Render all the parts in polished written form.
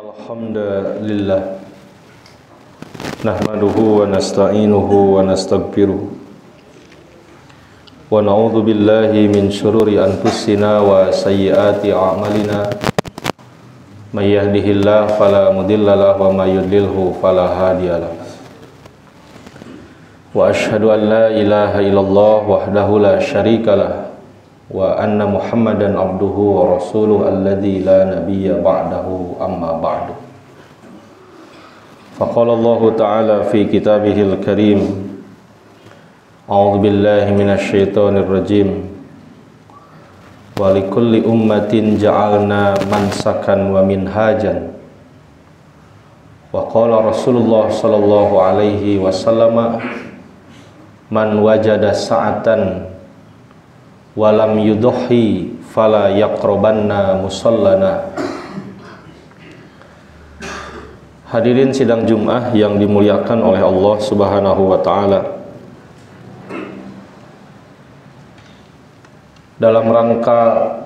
Alhamdulillah nahmaduhu wa nasta'inuhu wa nastaghfiruh wa na'udzu billahi min syururi anfusina wa sayyiati a'malina may yahdihillahu fala mudilla lahu wa may yudlilhu fala hadiyalah wa asyhadu an la ilaha illallah wahdahu la syarikalah wa anna Muhammadan abduhu wa rasuluhu alladzi la nabiyya ba'dahu amma ba'du. Faqala Allah ta'ala fi kitabihil karim a'udzu billahi minasy syaithanir rajim wa likulli ummatin ja'alna mansakan wa minhajan wa qala Rasulullah sallallahu alaihi wasallam man wajada sa'atan walam yudhi fala yaqrabanna musallana. Hadirin sidang Jumat yang dimuliakan oleh Allah Subhanahu wa taala. Dalam rangka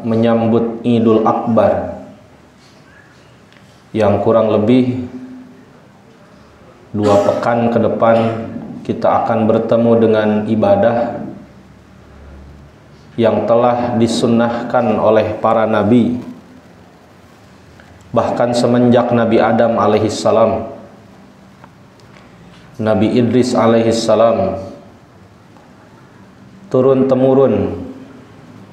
menyambut Idul Akbar yang kurang lebih 2 pekan ke depan kita akan bertemu dengan ibadah yang telah disunnahkan oleh para nabi, bahkan semenjak Nabi Adam alaihissalam, Nabi Idris alaihissalam, turun-temurun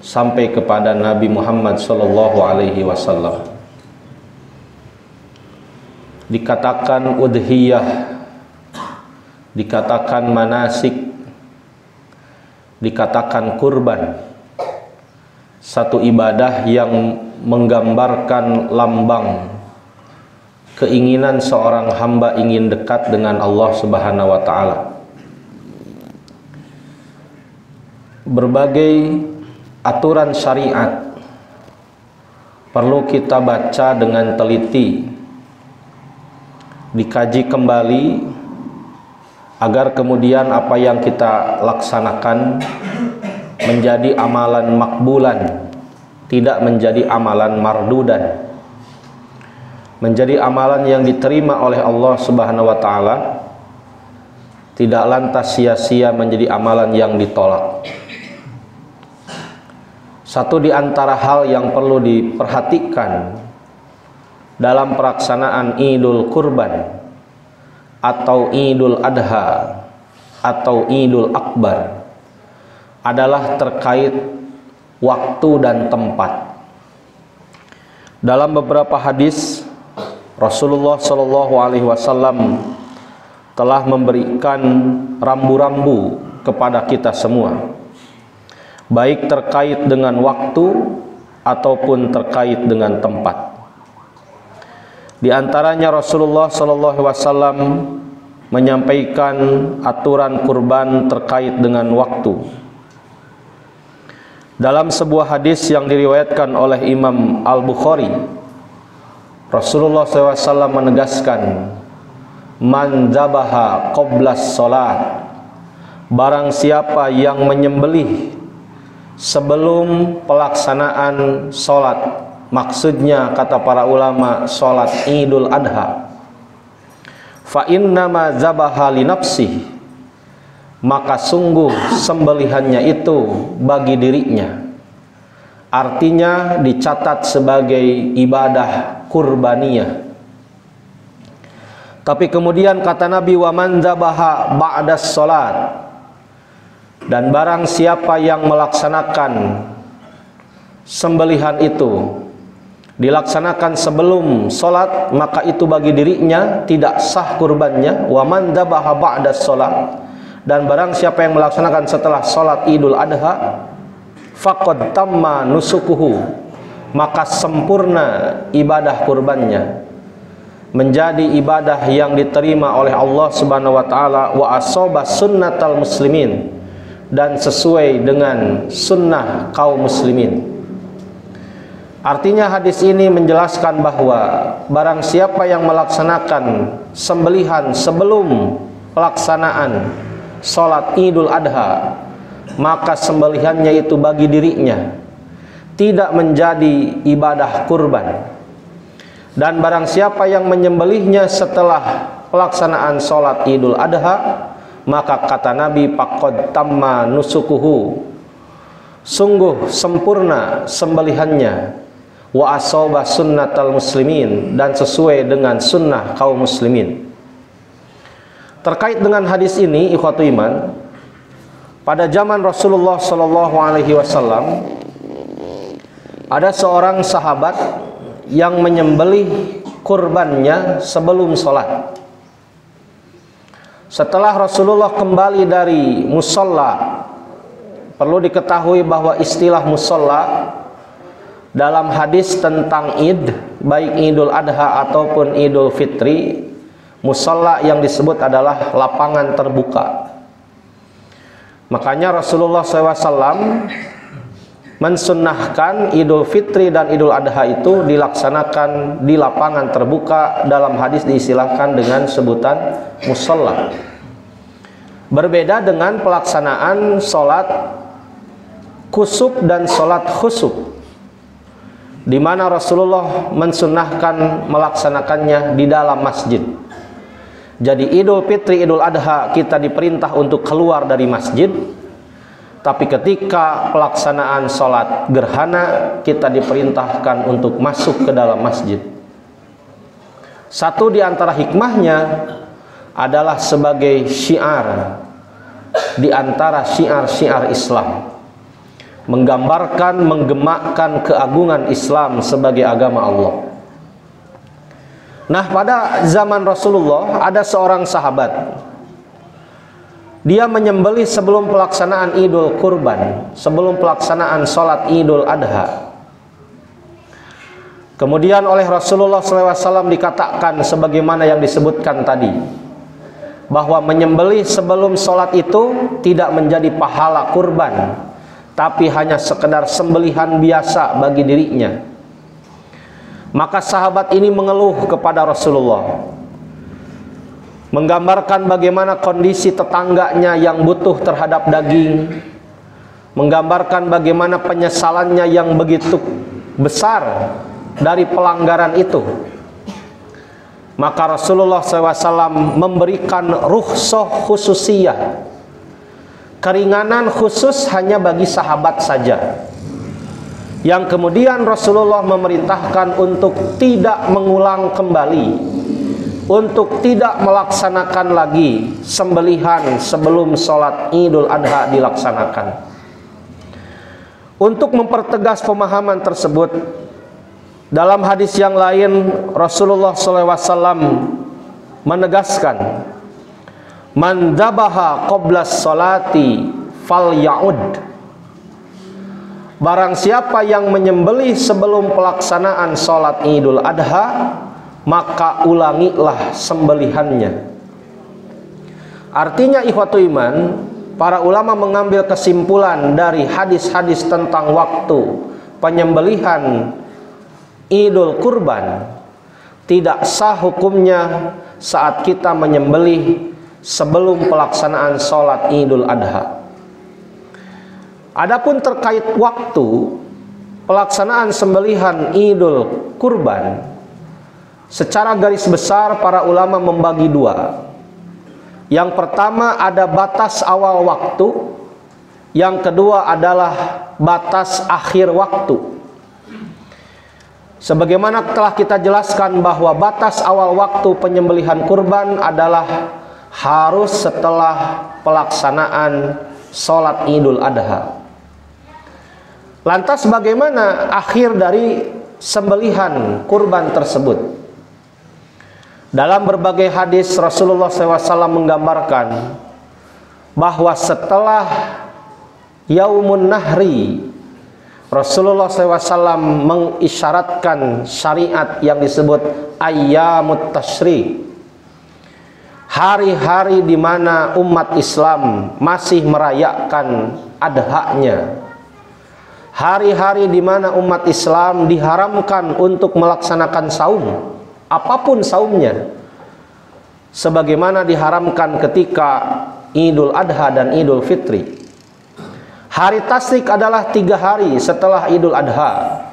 sampai kepada Nabi Muhammad sallallahu alaihi wasallam. Dikatakan udhiyah, dikatakan manasik, dikatakan kurban, satu ibadah yang menggambarkan lambang keinginan seorang hamba ingin dekat dengan Allah Subhanahu wa taala. Berbagai aturan syariat perlu kita baca dengan teliti, dikaji kembali agar kemudian apa yang kita laksanakan menjadi amalan makbulan, tidak menjadi amalan mardudan, menjadi amalan yang diterima oleh Allah Subhanahu wa taala, tidak lantas sia-sia menjadi amalan yang ditolak. Satu di antara hal yang perlu diperhatikan dalam pelaksanaan Idul Kurban atau Idul Adha atau Idul Akbar adalah terkait waktu dan tempat. Dalam beberapa hadis Rasulullah Shallallahu Alaihi Wasallam telah memberikan rambu-rambu kepada kita semua, baik terkait dengan waktu ataupun terkait dengan tempat. Di antaranya Rasulullah Shallallahu Alaihi Wasallam menyampaikan aturan kurban terkait dengan waktu. Dalam sebuah hadis yang diriwayatkan oleh Imam Al-Bukhari, Rasulullah SAW menegaskan, man zabaha qoblas sholat, barang siapa yang menyembelih sebelum pelaksanaan sholat, maksudnya kata para ulama sholat Idul Adha, fa innama zabaha li nafsihi, maka sungguh sembelihannya itu bagi dirinya. Artinya dicatat sebagai ibadah kurbaniyah. Tapi kemudian kata Nabi, wa man dzabaha ba'das salat, dan barang siapa yang melaksanakan sembelihan itu dilaksanakan sebelum salat, maka itu bagi dirinya tidak sah kurbannya. Wa man dzabaha ba'das salat, dan barang siapa yang melaksanakan setelah sholat Idul Adha, faqad tamma nusukuhu, maka sempurna ibadah kurbannya, menjadi ibadah yang diterima oleh Allah Subhanahu wa taala, wa asaba sunnatal muslimin, dan sesuai dengan sunnah kaum muslimin. Artinya hadis ini menjelaskan bahwa barang siapa yang melaksanakan sembelihan sebelum pelaksanaan sholat Idul Adha, maka sembelihannya itu bagi dirinya, tidak menjadi ibadah kurban. Dan barang siapa yang menyembelihnya setelah pelaksanaan sholat Idul Adha, maka kata Nabi, faqad tamma nusukuhu, sungguh sempurna sembelihannya, wa asaba sunnatal muslimin, dan sesuai dengan sunnah kaum muslimin. Terkait dengan hadis ini, ikhwatu iman, pada zaman Rasulullah Shallallahu Alaihi Wasallam ada seorang sahabat yang menyembelih kurbannya sebelum sholat. Setelah Rasulullah kembali dari musola, perlu diketahui bahwa istilah musola dalam hadis tentang Id, baik Idul Adha ataupun Idul Fitri, musola yang disebut adalah lapangan terbuka. Makanya Rasulullah SAW mensunnahkan Idul Fitri dan Idul Adha itu dilaksanakan di lapangan terbuka, dalam hadis diistilahkan dengan sebutan musola. Berbeda dengan pelaksanaan sholat kusuf dan sholat khusuf, di mana Rasulullah mensunnahkan melaksanakannya di dalam masjid. Jadi Idul Fitri, Idul Adha kita diperintah untuk keluar dari masjid, tapi ketika pelaksanaan sholat gerhana kita diperintahkan untuk masuk ke dalam masjid. Satu di antara hikmahnya adalah sebagai syiar di antara syiar-syiar Islam, menggambarkan, menggemakkan keagungan Islam sebagai agama Allah. Nah, pada zaman Rasulullah ada seorang sahabat, dia menyembelih sebelum pelaksanaan Idul Kurban, sebelum pelaksanaan sholat Idul Adha. Kemudian oleh Rasulullah SAW dikatakan sebagaimana yang disebutkan tadi, bahwa menyembelih sebelum sholat itu tidak menjadi pahala kurban, tapi hanya sekedar sembelihan biasa bagi dirinya. Maka sahabat ini mengeluh kepada Rasulullah, menggambarkan bagaimana kondisi tetangganya yang butuh terhadap daging, menggambarkan bagaimana penyesalannya yang begitu besar dari pelanggaran itu. Maka Rasulullah SAW memberikan rukhsah khususiyah, keringanan khusus hanya bagi sahabat saja, yang kemudian Rasulullah memerintahkan untuk tidak mengulang kembali, untuk tidak melaksanakan lagi sembelihan sebelum sholat Idul Adha dilaksanakan. Untuk mempertegas pemahaman tersebut, dalam hadis yang lain Rasulullah SAW menegaskan, man dzabaha qabla sholati falya'ud, barang siapa yang menyembelih sebelum pelaksanaan sholat Idul Adha, maka ulangilah sembelihannya. Artinya ikhwatu iman, para ulama mengambil kesimpulan dari hadis-hadis tentang waktu penyembelihan Idul Kurban, tidak sah hukumnya saat kita menyembelih sebelum pelaksanaan sholat Idul Adha. Adapun terkait waktu pelaksanaan sembelihan Idul Kurban, secara garis besar para ulama membagi dua. Yang pertama ada batas awal waktu, yang kedua adalah batas akhir waktu. Sebagaimana telah kita jelaskan bahwa batas awal waktu penyembelihan kurban adalah harus setelah pelaksanaan sholat Idul Adha. Lantas bagaimana akhir dari sembelihan kurban tersebut? Dalam berbagai hadis Rasulullah SAW menggambarkan bahwa setelah Yaumun Nahri, Rasulullah SAW mengisyaratkan syariat yang disebut Ayyamut Tashrik, hari-hari di mana umat Islam masih merayakan adhanya, hari-hari di mana umat Islam diharamkan untuk melaksanakan saum, apapun saumnya, sebagaimana diharamkan ketika Idul Adha dan Idul Fitri. Hari Tasyrik adalah 3 hari setelah Idul Adha,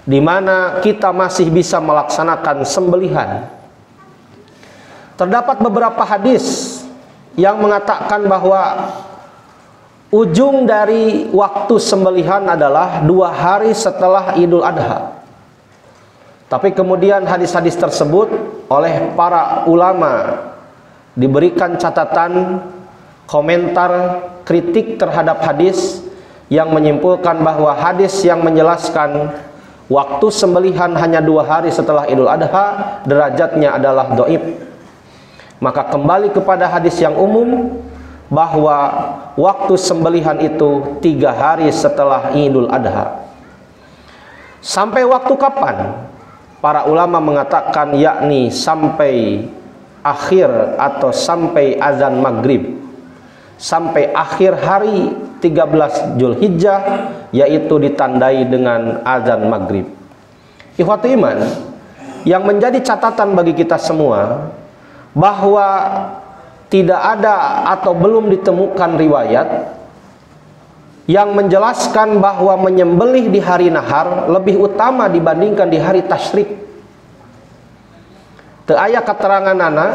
di mana kita masih bisa melaksanakan sembelihan. Terdapat beberapa hadis yang mengatakan bahwa ujung dari waktu sembelihan adalah 2 hari setelah Idul Adha. Tapi kemudian hadis-hadis tersebut oleh para ulama diberikan catatan, komentar, kritik terhadap hadis yang menyimpulkan bahwa hadis yang menjelaskan waktu sembelihan hanya 2 hari setelah Idul Adha derajatnya adalah dhaif. Maka kembali kepada hadis yang umum bahwa waktu sembelihan itu 3 hari setelah Idul Adha. Sampai waktu kapan? Para ulama mengatakan yakni sampai akhir atau sampai azan maghrib, sampai akhir hari 13 Zulhijjah, yaitu ditandai dengan azan maghrib. Ikhwati iman, yang menjadi catatan bagi kita semua bahwa tidak ada atau belum ditemukan riwayat yang menjelaskan bahwa menyembelih di hari nahar lebih utama dibandingkan di hari tasyrik. Teu aya keterangan anak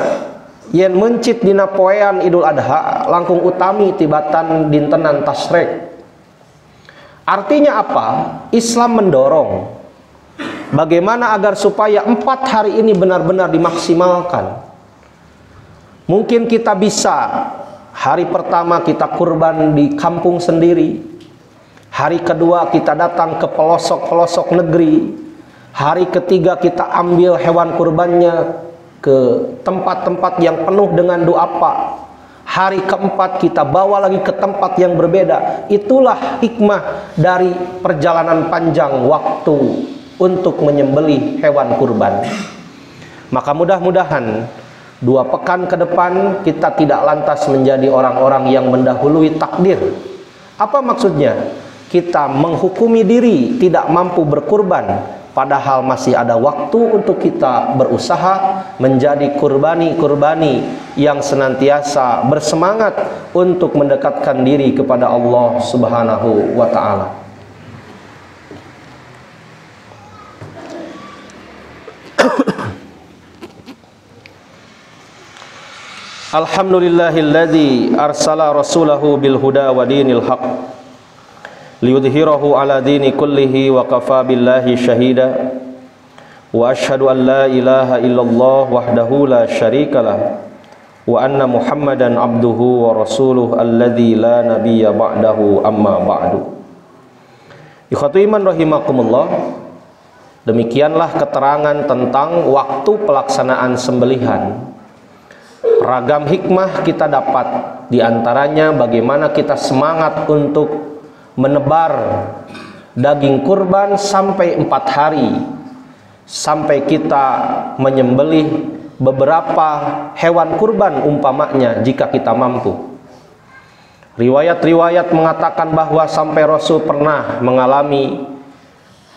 yen mencit dina poean Idul Adha langkung utami tibatan dintenan tasyrik. Artinya apa? Islam mendorong bagaimana agar supaya 4 hari ini benar-benar dimaksimalkan. Mungkin kita bisa hari pertama kita kurban di kampung sendiri, hari kedua kita datang ke pelosok-pelosok negeri, hari ketiga kita ambil hewan kurbannya ke tempat-tempat yang penuh dengan duafa, hari keempat kita bawa lagi ke tempat yang berbeda. Itulah hikmah dari perjalanan panjang waktu untuk menyembelih hewan kurban. Maka mudah-mudahan 2 pekan ke depan kita tidak lantas menjadi orang-orang yang mendahului takdir. Apa maksudnya? Kita menghukumi diri tidak mampu berkurban, padahal masih ada waktu untuk kita berusaha menjadi kurbani-kurbani yang senantiasa bersemangat untuk mendekatkan diri kepada Allah Subhanahu wa ta'ala. Alhamdulillahilladzi arsala rasulahu bil huda wa dinil haq liyudhhirahu ala dini kullihi wa kafa billahi syahida wa asyhadu an la ilaha illallah wahdahu la syarikalah wa anna muhammadan abduhu wa rasuluh alladzi la nabiyya ba'dahu amma ba'du. Ikhwatu iman rahimakumullah, demikianlah keterangan tentang waktu pelaksanaan sembelihan. Ragam hikmah kita dapat, diantaranya bagaimana kita semangat untuk menebar daging kurban sampai 4 hari, sampai kita menyembelih beberapa hewan kurban umpamanya jika kita mampu. Riwayat-riwayat mengatakan bahwa sampai Rasul pernah mengalami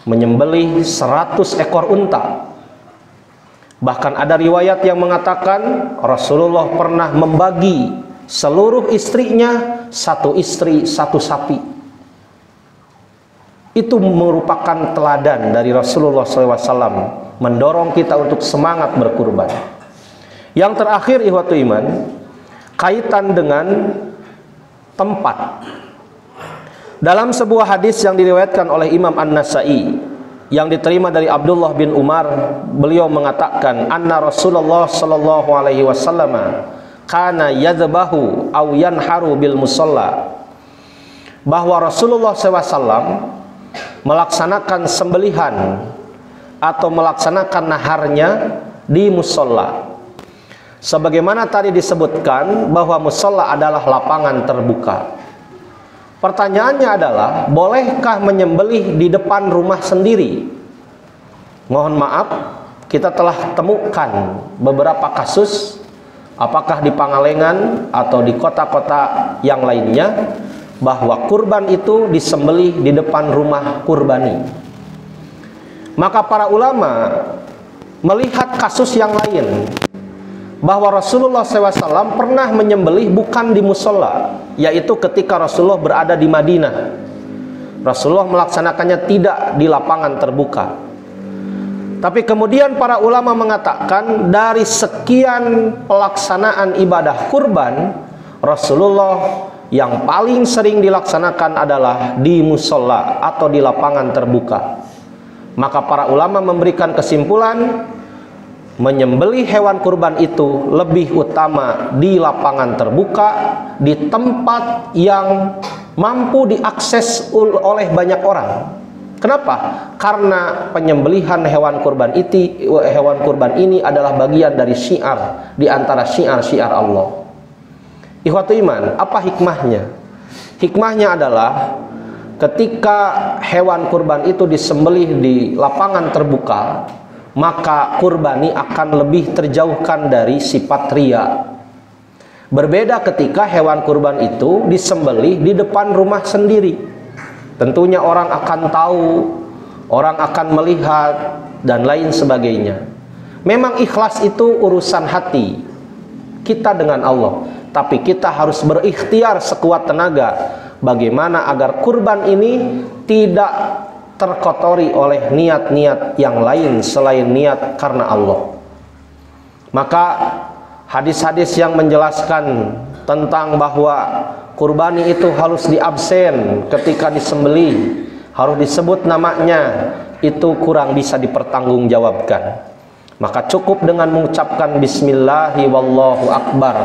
menyembelih 100 ekor unta. Bahkan ada riwayat yang mengatakan Rasulullah pernah membagi seluruh istrinya 1 istri 1 sapi. Itu merupakan teladan dari Rasulullah SAW, mendorong kita untuk semangat berkurban. Yang terakhir ikhwatu iman, kaitan dengan tempat. Dalam sebuah hadis yang diriwayatkan oleh Imam An-Nasa'i yang diterima dari Abdullah bin Umar, beliau mengatakan anna Rasulullah sallallahu alaihi wasallam kana yadhbahu aw yanharu bil musalla, bahwa Rasulullah SAW melaksanakan sembelihan atau melaksanakan naharnya di musalla. Sebagaimana tadi disebutkan bahwa musalla adalah lapangan terbuka. Pertanyaannya adalah, bolehkah menyembelih di depan rumah sendiri? Mohon maaf, kita telah temukan beberapa kasus, apakah di Pangalengan atau di kota-kota yang lainnya, bahwa kurban itu disembelih di depan rumah kurbani. Maka para ulama melihat kasus yang lain, bahwa Rasulullah SAW pernah menyembelih bukan di musola, yaitu ketika Rasulullah berada di Madinah. Rasulullah melaksanakannya tidak di lapangan terbuka. Tapi kemudian para ulama mengatakan dari sekian pelaksanaan ibadah kurban, Rasulullah yang paling sering dilaksanakan adalah di musola atau di lapangan terbuka. Maka para ulama memberikan kesimpulan, menyembelih hewan kurban itu lebih utama di lapangan terbuka, di tempat yang mampu diakses oleh banyak orang. Kenapa? Karena penyembelihan hewan kurban ini adalah bagian dari syiar di antara syiar-syiar Allah. Ikhwatu iman, apa hikmahnya? Hikmahnya adalah ketika hewan kurban itu disembelih di lapangan terbuka, maka kurbani akan lebih terjauhkan dari sifat riya. Berbeda ketika hewan kurban itu disembelih di depan rumah sendiri. Tentunya orang akan tahu, orang akan melihat, dan lain sebagainya. Memang ikhlas itu urusan hati kita dengan Allah, tapi kita harus berikhtiar sekuat tenaga bagaimana agar kurban ini tidak terkotori oleh niat-niat yang lain selain niat karena Allah. Maka hadis-hadis yang menjelaskan tentang bahwa kurbani itu harus diabsen ketika disembelih, harus disebut namanya, itu kurang bisa dipertanggungjawabkan. Maka cukup dengan mengucapkan Bismillahi wallahu akbar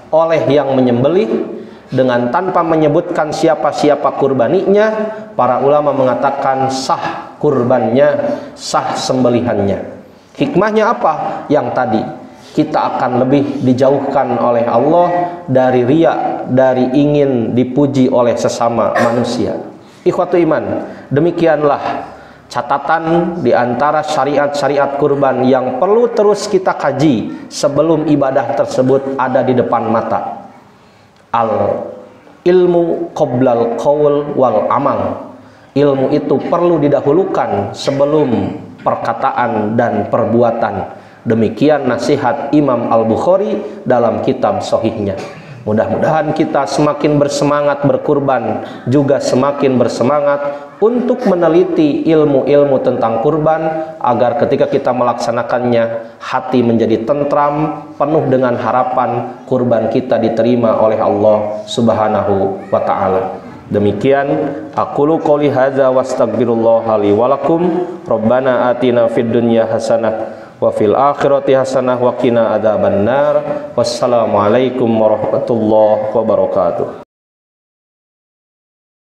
oleh yang menyembelih, dengan tanpa menyebutkan siapa-siapa kurbaninya, para ulama mengatakan sah kurbannya, sah sembelihannya. Hikmahnya apa? Yang tadi, kita akan lebih dijauhkan oleh Allah dari riya, dari ingin dipuji oleh sesama manusia. Ikhwatu iman, demikianlah catatan di antara syariat-syariat kurban yang perlu terus kita kaji sebelum ibadah tersebut ada di depan mata. Ilmu qoblal qaul wal amal. Ilmu itu perlu didahulukan sebelum perkataan dan perbuatan. Demikian nasihat Imam Al-Bukhari dalam kitab Sahihnya. Mudah-mudahan kita semakin bersemangat berkurban, juga semakin bersemangat untuk meneliti ilmu-ilmu tentang kurban, agar ketika kita melaksanakannya, hati menjadi tentram, penuh dengan harapan kurban kita diterima oleh Allah Subhanahu wa ta'ala. Demikian aqulu qouli hadza wastaghfirullaha li wa lakum. Rabbana atina fid dunya hasanah wa fil akhirati hasanah wa qina adzabannar. Wassalamualaikum warahmatullahi wabarakatuh.